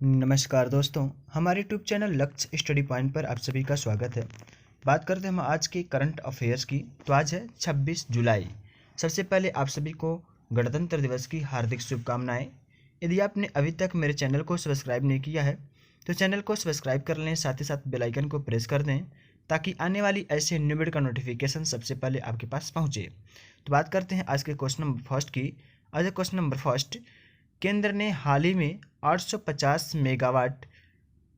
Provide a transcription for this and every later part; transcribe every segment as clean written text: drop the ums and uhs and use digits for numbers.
नमस्कार दोस्तों, हमारे यूट्यूब चैनल लक्ष्य स्टडी पॉइंट पर आप सभी का स्वागत है। बात करते हैं हम आज के करंट अफेयर्स की। तो आज है 26 जुलाई। सबसे पहले आप सभी को गणतंत्र दिवस की हार्दिक शुभकामनाएं। यदि आपने अभी तक मेरे चैनल को सब्सक्राइब नहीं किया है तो चैनल को सब्सक्राइब कर लें, साथ ही साथ बेल आइकन को प्रेस कर दें ताकि आने वाली ऐसे न्यू वीडियो का नोटिफिकेशन सबसे पहले आपके पास पहुँचे। तो बात करते हैं आज के क्वेश्चन नंबर फर्स्ट की। आज क्वेश्चन नंबर फर्स्ट, केंद्र ने हाल ही में 850 मेगावाट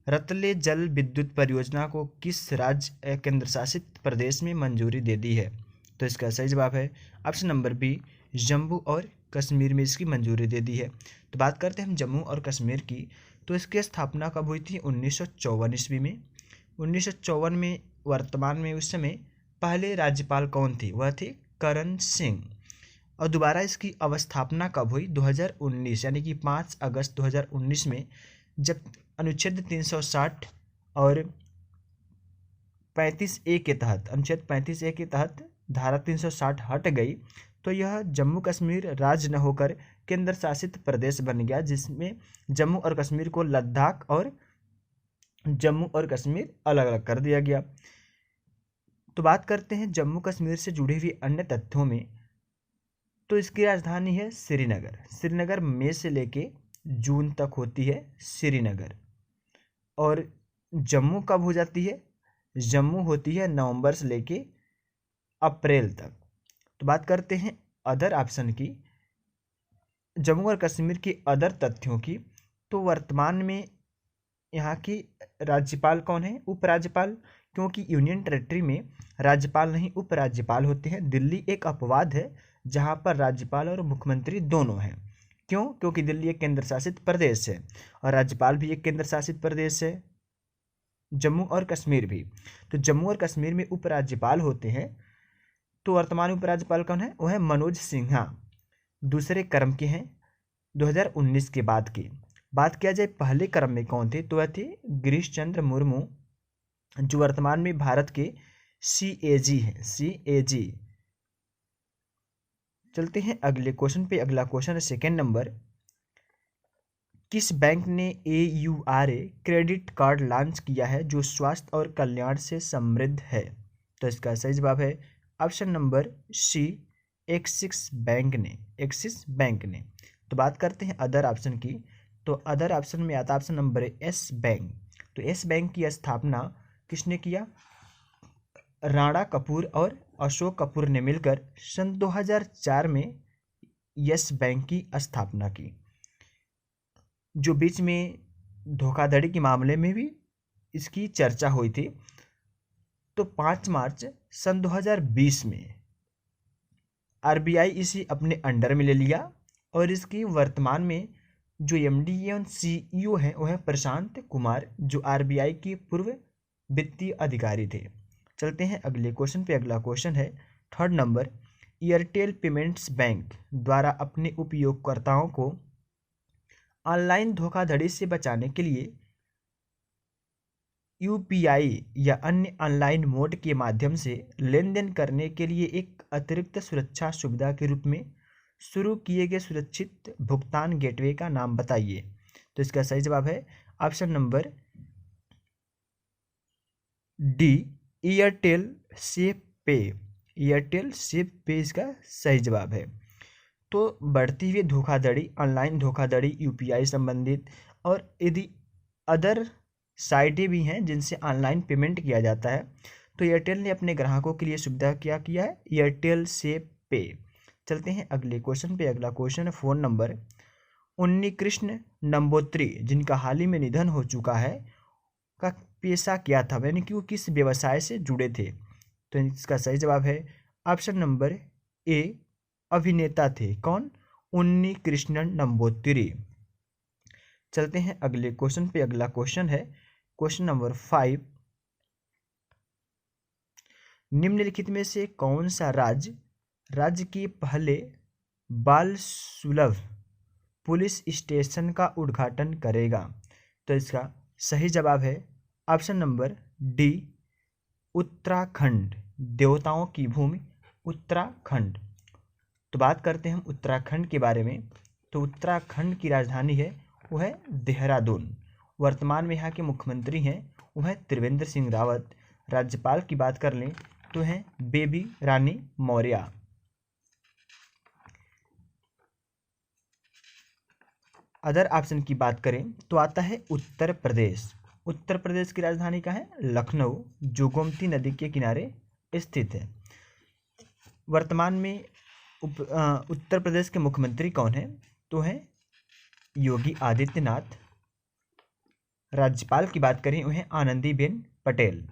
रतले जल विद्युत परियोजना को किस राज्य केंद्र शासित प्रदेश में मंजूरी दे दी है? तो इसका सही जवाब है ऑप्शन नंबर बी, जम्मू और कश्मीर में इसकी मंजूरी दे दी है। तो बात करते हैं हम जम्मू और कश्मीर की। तो इसकी स्थापना कब हुई थी? 1954 ईस्वी में। 1954 में वर्तमान में उस समय पहले राज्यपाल कौन थी? वह थे करण सिंह। और दोबारा इसकी अवस्थापना कब हुई? 2019 यानी कि 5 अगस्त 2019 में, जब अनुच्छेद 360 और 35A के तहत, अनुच्छेद 35A के तहत धारा 360 हट गई तो यह जम्मू कश्मीर राज्य न होकर केंद्र शासित प्रदेश बन गया, जिसमें जम्मू और कश्मीर को लद्दाख और जम्मू और कश्मीर अलग अलग कर दिया गया। तो बात करते हैं जम्मू कश्मीर से जुड़े हुए अन्य तथ्यों में। तो इसकी राजधानी है श्रीनगर। श्रीनगर मई से लेके जून तक होती है श्रीनगर। और जम्मू कब हो जाती है? जम्मू होती है नवंबर से लेके अप्रैल तक। तो बात करते हैं अदर ऑप्शन की, जम्मू और कश्मीर के अदर तथ्यों की। तो वर्तमान में यहाँ की राज्यपाल कौन है? उपराज्यपाल, क्योंकि यूनियन टेरिटरी में राज्यपाल नहीं उपराज्यपाल होते हैं। दिल्ली एक अपवाद है जहाँ पर राज्यपाल और मुख्यमंत्री दोनों हैं। क्यों? क्योंकि दिल्ली एक केंद्र शासित प्रदेश है और राज्यपाल भी एक केंद्र शासित प्रदेश है, जम्मू और कश्मीर भी। तो जम्मू और कश्मीर में उपराज्यपाल होते हैं। तो वर्तमान उपराज्यपाल कौन है? वह है मनोज सिन्हा, दूसरे क्रम के हैं 2019 के बाद के। बात किया जाए पहले क्रम में कौन थे, तो वह थे गिरीश चंद्र मुर्मू, जो वर्तमान में भारत के CAG हैं, CAG। चलते हैं अगले क्वेश्चन पे। अगला क्वेश्चन है सेकेंड नंबर, किस बैंक ने AURA क्रेडिट कार्ड लॉन्च किया है जो स्वास्थ्य और कल्याण से समृद्ध है? तो इसका सही जवाब है option number C, Axis Bank ने। एक्सिस बैंक ने। तो बात करते हैं अदर ऑप्शन की। तो अदर ऑप्शन में आता ऑप्शन नंबर है एस बैंक। तो एस बैंक की स्थापना किसने किया? राणा कपूर और अशोक कपूर ने मिलकर सन 2004 में यस बैंक की स्थापना की, जो बीच में धोखाधड़ी के मामले में भी इसकी चर्चा हुई थी। तो 5 मार्च सन 2020 में RBI इसे अपने अंडर में ले लिया और इसकी वर्तमान में जो MD एवं CEO हैं वह प्रशांत कुमार, जो RBI के पूर्व वित्तीय अधिकारी थे। चलते हैं अगले क्वेश्चन पे। अगला क्वेश्चन है third number, Airtel payments bank द्वारा अपने उपयोगकर्ताओं को ऑनलाइन धोखाधड़ी से बचाने के लिए UPI या अन्य ऑनलाइन मोड के माध्यम से लेन देन करने के लिए एक अतिरिक्त सुरक्षा सुविधा के रूप में शुरू किए गए सुरक्षित भुगतान गेटवे का नाम बताइए? तो इसका सही जवाब है option number D, Airtel safe पे। एयरटेल सेफ पे इसका सही जवाब है। तो बढ़ती हुई धोखाधड़ी, ऑनलाइन धोखाधड़ी, UPI संबंधित और यदि अदर साइटें भी हैं जिनसे ऑनलाइन पेमेंट किया जाता है, तो एयरटेल ने अपने ग्राहकों के लिए सुविधा क्या किया है? एयरटेल सेफ पे। चलते हैं अगले क्वेश्चन पे। अगला क्वेश्चन है फोन नंबर, उन्नीकृष्ण नंबूतिरी, जिनका हाल ही में निधन हो चुका है, का पेशा क्या था? यानी कि वो किस व्यवसाय से जुड़े थे? तो इसका सही जवाब है ऑप्शन नंबर ए, अभिनेता थे। कौन? उन्नीकृष्णन नंबूतिरी। चलते हैं अगले क्वेश्चन पे। अगला क्वेश्चन है क्वेश्चन नंबर 5, निम्नलिखित में से कौन सा राज्य के पहले बाल सुलभ पुलिस स्टेशन का उद्घाटन करेगा? तो इसका सही जवाब है ऑप्शन नंबर डी, उत्तराखंड। देवताओं की भूमि उत्तराखंड। तो बात करते हैं हम उत्तराखंड के बारे में। तो उत्तराखंड की राजधानी है वो है देहरादून। वर्तमान में यहाँ के मुख्यमंत्री हैं वह है त्रिवेंद्र सिंह रावत। राज्यपाल की बात कर लें तो हैं बेबी रानी मौर्य। अदर ऑप्शन की बात करें तो आता है उत्तर प्रदेश। उत्तर प्रदेश की राजधानी का है लखनऊ, जो गोमती नदी के किनारे स्थित है। वर्तमान में उत्तर प्रदेश के मुख्यमंत्री कौन है तो है योगी आदित्यनाथ। राज्यपाल की बात करें वह है आनंदीबेन पटेल।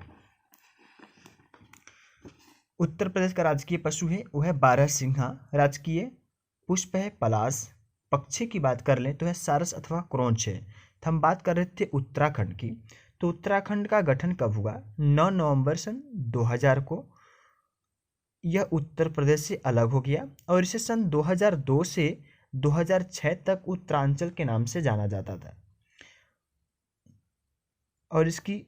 उत्तर प्रदेश का राजकीय पशु है वह है बारहसिंहा। राजकीय पुष्प है पलाश। पक्षी की बात कर लें तो है सारस अथवा क्रोंच है। तो हम बात कर रहे थे उत्तराखंड की, तो उत्तराखंड का गठन कब हुआ? 9 नवंबर सन 2000 को यह उत्तर प्रदेश से अलग हो गया और इसे सन 2002 से 2006 तक उत्तरांचल के नाम से जाना जाता था। और इसकी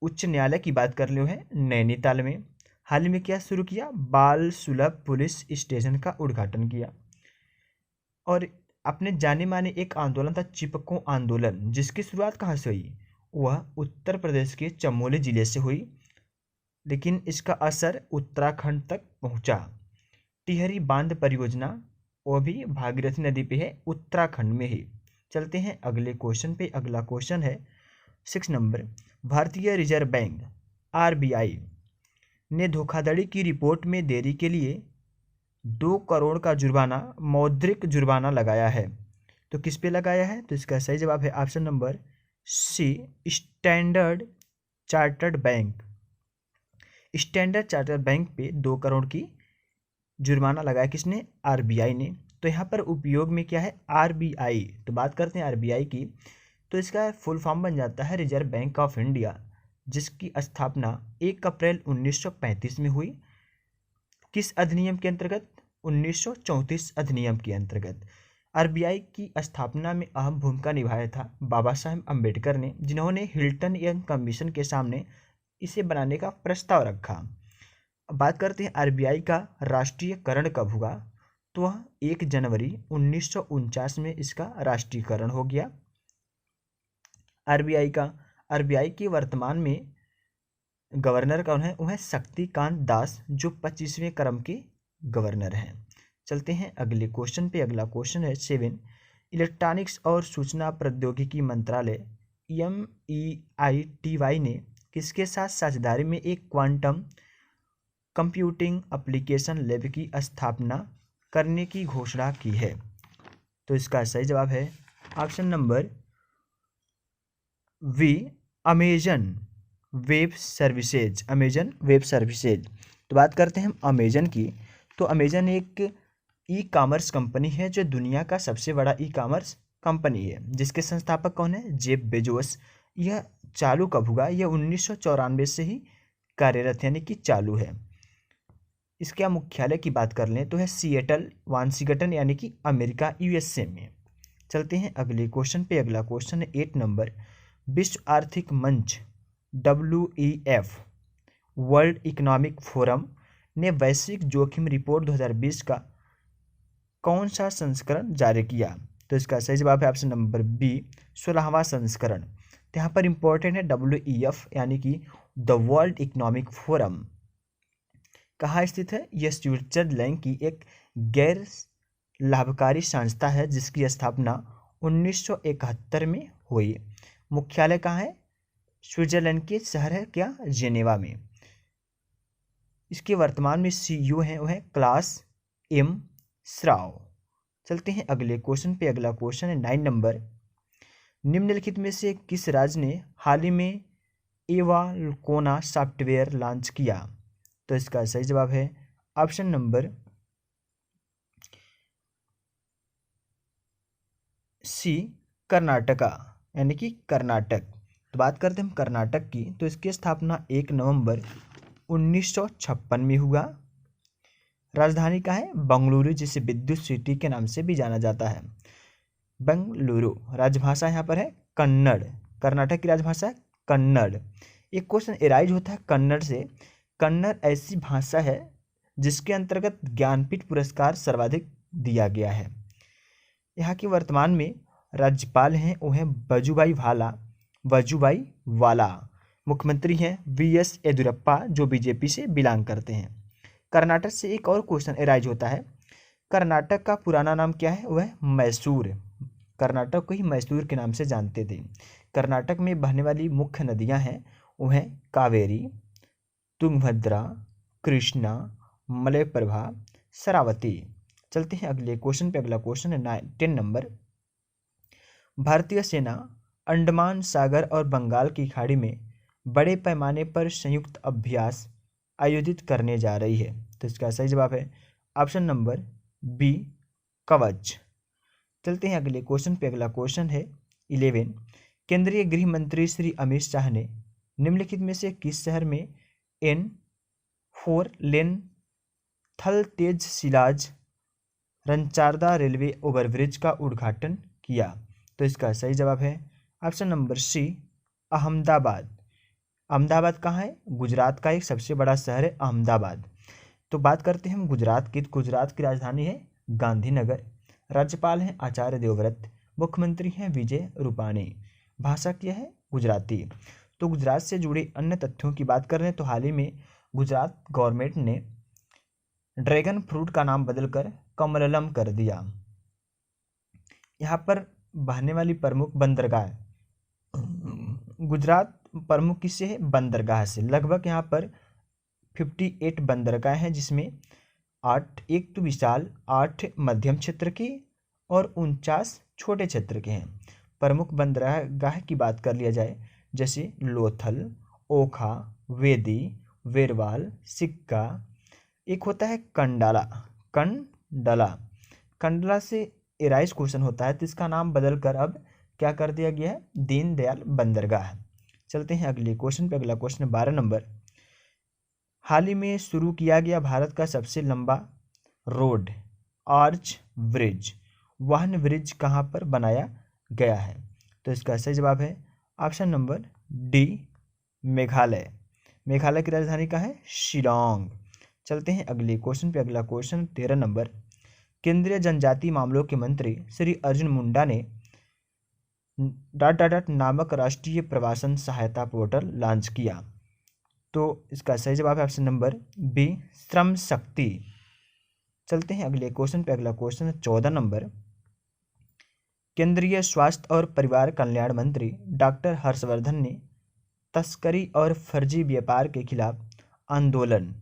उच्च न्यायालय की बात कर लो है नैनीताल में। हाल ही में क्या शुरू किया? बाल सुलभ पुलिस स्टेशन का उद्घाटन किया। और अपने जाने माने एक आंदोलन था चिपको आंदोलन, जिसकी शुरुआत कहाँ से हुई? वह उत्तर प्रदेश के चमोली जिले से हुई, लेकिन इसका असर उत्तराखंड तक पहुंचा। टिहरी बांध परियोजना वो भी भागीरथी नदी पे है, उत्तराखंड में ही। चलते हैं अगले क्वेश्चन पे। अगला क्वेश्चन है 6 नंबर। भारतीय रिजर्व बैंक RBI ने धोखाधड़ी की रिपोर्ट में देरी के लिए 2 करोड़ का जुर्माना, मौद्रिक जुर्माना लगाया है। तो किस पे लगाया है? तो इसका सही जवाब है option number C, Standard Chartered Bank. Standard Chartered Bank पे 2 करोड़ की जुर्माना लगाया किसने? RBI ने। तो यहाँ पर उपयोग में क्या है? RBI। तो बात करते हैं RBI की, तो इसका फुल फॉर्म बन जाता है रिजर्व बैंक ऑफ इंडिया, जिसकी स्थापना 1 अप्रैल 1935 में हुई। किस अधिनियम के अंतर्गत? 1934 अधिनियम के अंतर्गत। RBI की स्थापना में अहम भूमिका निभाया था बाबा साहेब अम्बेडकर ने, जिन्होंने हिल्टन यंग कमीशन के सामने इसे बनाने का प्रस्ताव रखा। अब बात करते हैं RBI का राष्ट्रीयकरण कब हुआ? तो वह 1 जनवरी 1949 में इसका राष्ट्रीयकरण हो गया। RBI के वर्तमान में गवर्नर कौन है? वह है शक्तिकांत दास, जो 25वें क्रम के गवर्नर हैं। चलते हैं अगले क्वेश्चन पे। अगला क्वेश्चन है 7। इलेक्ट्रॉनिक्स और सूचना प्रौद्योगिकी मंत्रालय MEITY ने किसके साथ साझेदारी में एक क्वांटम कंप्यूटिंग एप्लीकेशन लैब की स्थापना करने की घोषणा की है? तो इसका सही जवाब है option number B, Amazon Web Services. Amazon Web Services. तो बात करते हैं हम अमेजन की, तो अमेजन एक ई-कॉमर्स कंपनी है जो दुनिया का सबसे बड़ा ई-कॉमर्स कंपनी है, जिसके संस्थापक कौन है? Jeff Bezos. यह चालू कब हुआ? यह 1994 से ही कार्यरत यानी कि चालू है। इसका मुख्यालय की बात कर लें तो है सिएटल वाशिंगटन यानी कि अमेरिका USA में। चलते हैं अगले क्वेश्चन पे। अगला क्वेश्चन है 8 नंबर। विश्व आर्थिक मंच WEF वर्ल्ड इकोनॉमिक फोरम ने वैश्विक जोखिम रिपोर्ट 2020 का कौन सा संस्करण जारी किया? तो इसका सही जवाब है ऑप्शन नंबर बी, 16वां संस्करण। तो यहाँ पर इंपॉर्टेंट है WEF यानी कि द वर्ल्ड इकोनॉमिक फोरम। कहाँ स्थित है? यह स्विट्जरलैंड की एक गैर लाभकारी संस्था है, जिसकी स्थापना 1971 में हुई। मुख्यालय कहाँ है? स्विट्जरलैंड के शहर है क्या? जेनेवा में। इसके वर्तमान में CEO हैं वह है क्लास M श्राव। चलते हैं अगले क्वेश्चन पे। अगला क्वेश्चन है 9 नंबर। निम्नलिखित में से किस राज्य ने हाल ही में एवाल्कोना सॉफ्टवेयर लॉन्च किया? तो इसका सही जवाब है ऑप्शन नंबर सी, कर्नाटका यानी कि कर्नाटक। तो बात करते हैं हम कर्नाटक की, तो इसकी स्थापना 1 नवंबर 1956 में हुआ। राजधानी का है बंगलुरु, जिसे विद्युत सिटी के नाम से भी जाना जाता है। बंगलुरु। राजभाषा यहाँ पर है कन्नड़। कर्नाटक की राजभाषा है कन्नड़। एक क्वेश्चन एराइज होता है कन्नड़ से। कन्नड़ ऐसी भाषा है जिसके अंतर्गत ज्ञानपीठ पुरस्कार सर्वाधिक दिया गया है। यहाँ की वर्तमान में राज्यपाल हैं वो हैं वजुभाई वाला। वजुभाई वाला। मुख्यमंत्री हैं वीएस येदियुरप्पा जो बीजेपी से बिलोंग करते हैं। कर्नाटक से एक और क्वेश्चन एराइज होता है, कर्नाटक का पुराना नाम क्या है? वह मैसूर। कर्नाटक को ही मैसूर के नाम से जानते थे। कर्नाटक में बहने वाली मुख्य नदियां हैं वह कावेरी, तुंगभद्रा, कृष्णा, मलयप्रभा, शरावती। चलते हैं अगले क्वेश्चन पे। अगला क्वेश्चन है 10 नंबर। भारतीय सेना अंडमान सागर और बंगाल की खाड़ी में बड़े पैमाने पर संयुक्त अभ्यास आयोजित करने जा रही है। तो इसका सही जवाब है ऑप्शन नंबर बी, कवच। चलते हैं अगले क्वेश्चन पे। अगला क्वेश्चन है 11। केंद्रीय गृह मंत्री श्री अमित शाह ने निम्नलिखित में से किस शहर में N4 लेन थल तेज शिलाज रनचारदा रेलवे ओवरब्रिज का उद्घाटन किया? तो इसका सही जवाब है option number C, Ahmedabad. Ahmedabad कहाँ है? गुजरात का एक सबसे बड़ा शहर है अहमदाबाद। तो बात करते हैं हम गुजरात की। गुजरात की राजधानी है गांधीनगर। राज्यपाल हैं आचार्य देवव्रत। मुख्यमंत्री हैं विजय रूपाणी। भाषा क्या है? गुजराती। तो गुजरात से जुड़े अन्य तथ्यों की बात करें तो हाल ही में गुजरात गवर्नमेंट ने ड्रैगन फ्रूट का नाम बदलकर कमलम कर दिया। यहाँ पर बहने वाली प्रमुख बंदरगाह, गुजरात प्रमुख किससे है? बंदरगाह से। लगभग यहाँ पर 58 बंदरगाह हैं जिसमें 8 एक तो विशाल, 8 मध्यम क्षेत्र के और 49 छोटे क्षेत्र के हैं। प्रमुख बंदरगाह की बात कर लिया जाए जैसे लोथल, ओखा, वेदी, वेरवाल, सिक्का। एक होता है कंडाला। कंडला से एराइज क्वेश्चन होता है तो इसका नाम बदलकर अब क्या कर दिया गया है? दीनदयाल बंदरगाह। चलते हैं अगले क्वेश्चन पे। अगला क्वेश्चन 12 नंबर। हाल ही में शुरू किया गया भारत का सबसे लंबा रोड आर्च ब्रिज, वाहन ब्रिज कहाँ पर बनाया गया है? तो इसका सही जवाब है option number D, Meghalaya. Meghalaya की राजधानी कहाँ है? शिलोंग। चलते हैं अगले क्वेश्चन पे। अगला क्वेश्चन 13 नंबर। केंद्रीय जनजातीय मामलों के मंत्री श्री अर्जुन मुंडा ने ... नामक राष्ट्रीय प्रवासन सहायता पोर्टल लॉन्च किया। तो इसका सही जवाब है option number B, Shram Shakti. चलते हैं अगले क्वेश्चन पे। अगला क्वेश्चन 14 नंबर। केंद्रीय स्वास्थ्य और परिवार कल्याण मंत्री डॉक्टर हर्षवर्धन ने तस्करी और फर्जी व्यापार के खिलाफ आंदोलन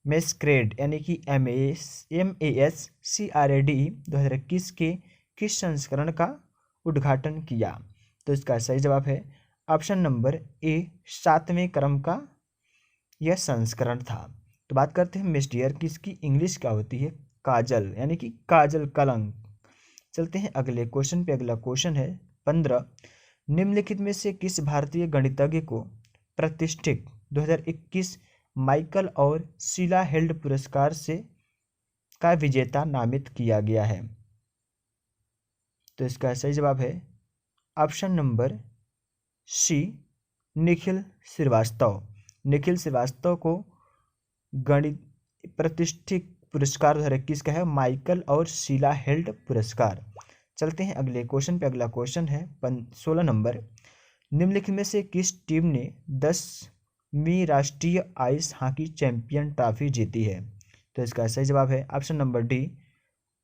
मेस्क्रेड यानी कि MASCRAD 2021 के किस संस्करण का उद्घाटन किया? तो इसका सही जवाब है ऑप्शन नंबर ए, 7वें क्रम का यह संस्करण था। तो बात करते हैं मिस डियर की, इसकी इंग्लिश क्या होती है? काजल, यानी कि काजल कलंक। चलते हैं अगले क्वेश्चन पे। अगला क्वेश्चन है 15। निम्नलिखित में से किस भारतीय गणितज्ञ को प्रतिष्ठित 2021 माइकल और शीला हेल्ड पुरस्कार से का विजेता नामित किया गया है? तो इसका सही जवाब है option number C, Nikhil Shrivastava. Nikhil Shrivastava को गणित प्रतिष्ठित पुरस्कार 2021 का है माइकल और शीला हेल्ड पुरस्कार। चलते हैं अगले क्वेश्चन पे। अगला क्वेश्चन है 16 नंबर। निम्नलिखित में से किस टीम ने 10वीं राष्ट्रीय आइस हॉकी चैंपियन ट्रॉफी जीती है? तो इसका सही जवाब है ऑप्शन नंबर डी,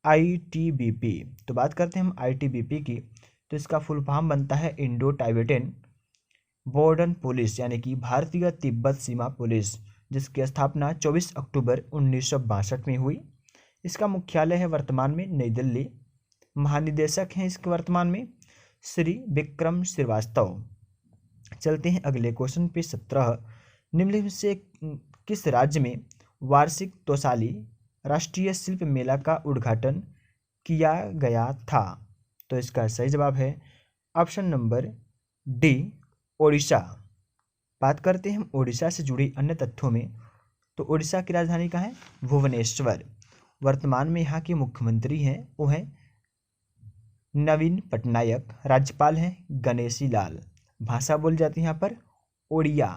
ITBP। तो बात करते हैं हम ITBP की। तो इसका फुल फॉर्म बनता है इंडो टाइबेटन बॉर्डर पुलिस, यानी कि भारतीय तिब्बत सीमा पुलिस, जिसकी स्थापना 24 अक्टूबर 1962 में हुई। इसका मुख्यालय है वर्तमान में नई दिल्ली। महानिदेशक हैं इसके वर्तमान में श्री विक्रम श्रीवास्तव। चलते हैं अगले क्वेश्चन पे 17। निम्नलिखित से किस राज्य में वार्षिक तोसाली राष्ट्रीय शिल्प मेला का उद्घाटन किया गया था? तो इसका सही जवाब है ऑप्शन नंबर डी, ओडिशा। बात करते हैं हम ओडिशा से जुड़ी अन्य तथ्यों में। तो ओडिशा की राजधानी कहाँ है? भुवनेश्वर। वर्तमान में यहाँ के मुख्यमंत्री हैं वो हैं नवीन पटनायक। राज्यपाल हैं गणेशी लाल। भाषा बोली जाती है यहाँ पर ओडिया।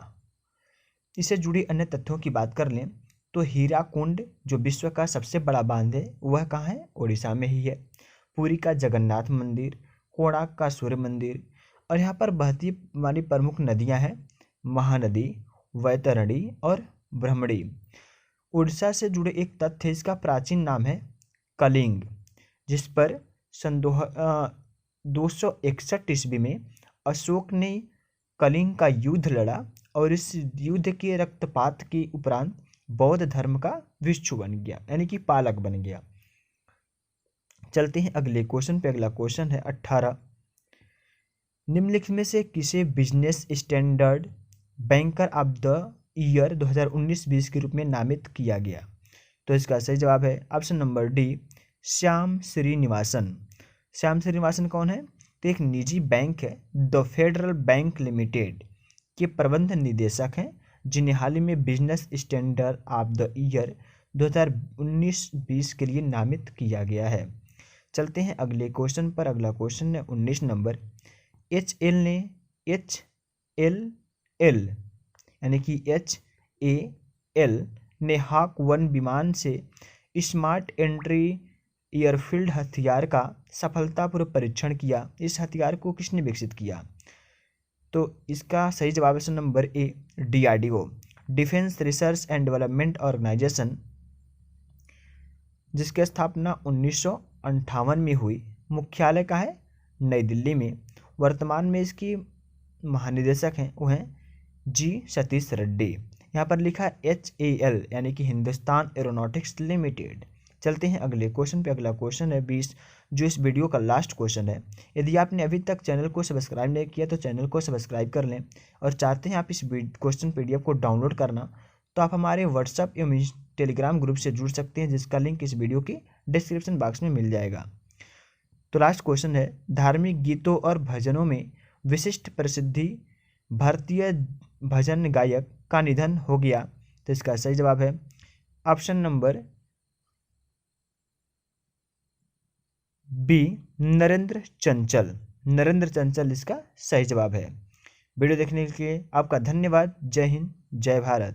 इससे जुड़ी अन्य तथ्यों की बात कर लें तो हीराकुंड जो विश्व का सबसे बड़ा बांध है वह कहाँ है? ओडिशा में ही है। पुरी का जगन्नाथ मंदिर, कोणार्क का सूर्य मंदिर। और यहाँ पर बहती वाली प्रमुख नदियाँ हैं महानदी, वैतरणी और ब्रह्मणी। उड़ीसा से जुड़े एक तथ्य, इसका प्राचीन नाम है कलिंग, जिस पर सन 261 ईस्वी में अशोक ने कलिंग का युद्ध लड़ा और इस युद्ध के रक्तपात के उपरांत बौद्ध धर्म का भिक्षु बन गया, यानी कि पालक बन गया। चलते हैं अगले क्वेश्चन पे। अगला क्वेश्चन है 18। निम्नलिखित में से किसे business standard banker of the year 2019-20 के रूप में नामित किया गया? तो इसका सही जवाब है option number D, Shyam Srinivasan. Shyam Srinivasan कौन है? तो एक निजी बैंक है द फेडरल बैंक लिमिटेड के प्रबंध निदेशक हैं, जिन्हें हाल ही में business standard of the year 2019-20 के लिए नामित किया गया है। चलते हैं अगले क्वेश्चन पर। अगला क्वेश्चन है 19 नंबर। HAL यानी कि HAL ने हाक 1 विमान से स्मार्ट एंट्री एयरफील्ड हथियार का सफलतापूर्वक परीक्षण किया। इस हथियार को किसने विकसित किया? तो इसका सही जवाब है number A, DRDO, defence research and development organisation, जिसकी स्थापना 1958 में हुई। मुख्यालय का है नई दिल्ली में। वर्तमान में इसकी महानिदेशक हैं वो हैं G सतीश रेड्डी। यहाँ पर लिखा है HAL यानी कि हिंदुस्तान एरोनॉटिक्स लिमिटेड। चलते हैं अगले क्वेश्चन पे। अगला क्वेश्चन है 20, जो इस वीडियो का लास्ट क्वेश्चन है। यदि आपने अभी तक चैनल को सब्सक्राइब नहीं किया तो चैनल को सब्सक्राइब कर लें, और चाहते हैं आप इस क्वेश्चन PDF को डाउनलोड करना, तो आप हमारे व्हाट्सएप एवं टेलीग्राम ग्रुप से जुड़ सकते हैं, जिसका लिंक इस वीडियो की डिस्क्रिप्शन बॉक्स में मिल जाएगा। तो लास्ट क्वेश्चन है, धार्मिक गीतों और भजनों में विशिष्ट प्रसिद्धि भारतीय भजन गायक का निधन हो गया। तो इसका सही जवाब है option number B, Narendra Chanchal. Narendra Chanchal इसका सही जवाब है। वीडियो देखने के लिए आपका धन्यवाद। जय हिंद, जय भारत।